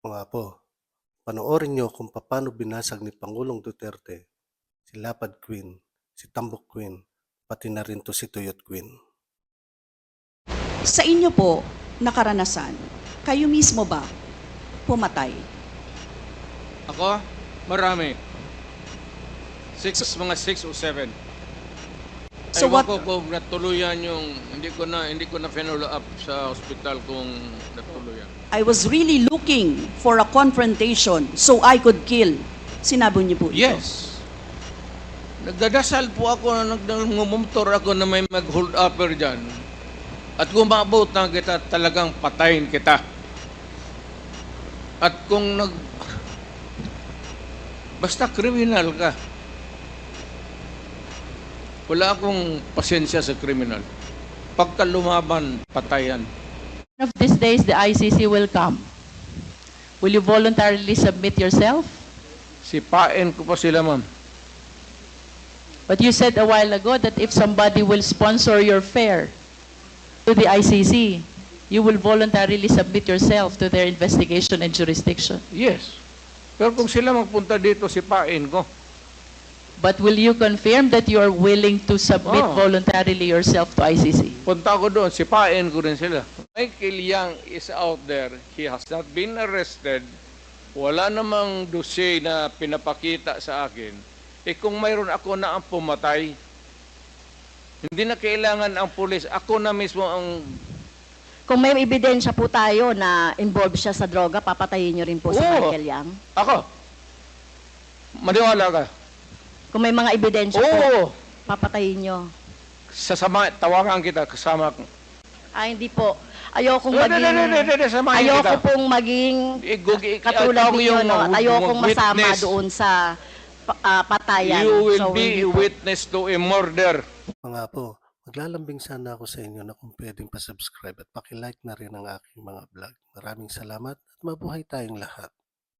Mga po, panoorin niyo kung paano binasag ni Pangulong Duterte si Lapad Queen, si Tambok Queen, pati na rin to si Tuyot Queen. Sa inyo po, nakaranasan, kayo mismo ba pumatay? Ako? Marami. Mga 6 o 7. So Ewan what- ko kung natuluyan yung, hindi ko na follow up sa hospital kung natuluyan. I was really looking for a confrontation so I could kill. Sinabi niyo po ito? Yes. Nagdadasal po ako, nagmumumtor ako na may mag-hold upper dyan. At kung maabot na kita, talagang patayin kita. At kung basta kriminal ka. Wala akong pasensya sa kriminal. Pagka lumaban, patayan. One of these days, the ICC will come. Will you voluntarily submit yourself? Sipain ko pa sila, ma'am. But you said a while ago that if somebody will sponsor your fare to the ICC, you will voluntarily submit yourself to their investigation and jurisdiction. Yes. Pero kung sila magpunta dito, sipain ko. But will you confirm that you are willing to submit Oh. voluntarily yourself to ICC? Punta ko doon, sipain ko rin sila. Michael Yang is out there. He has not been arrested. Wala namang dossier na pinapakita sa akin. Kung mayroon ako na ang pumatay, hindi na kailangan ang pulis. Ako na mismo ang... Kung may ebidensya po tayo na involved siya sa droga, papatayin niyo rin po si Oo. Michael Yang? Ako. Maniwala ka. Kung may mga ebidensya po, Oo. papatayin niyo? Sasama, tawagan kita, kasama ko. Hindi po. Ayokong Hindi, maging... samahin Ayoko kita. pong maging katulad Ikaw ninyo, yung no? At ayokong masama witness. doon sa patayan. You will So, be hindi a po. witness to a murder. Mga po, maglalambing sana ako sa inyo na kung pwedeng pa-subscribe at paki-like na rin ang aking mga vlog. Maraming salamat at mabuhay tayong lahat.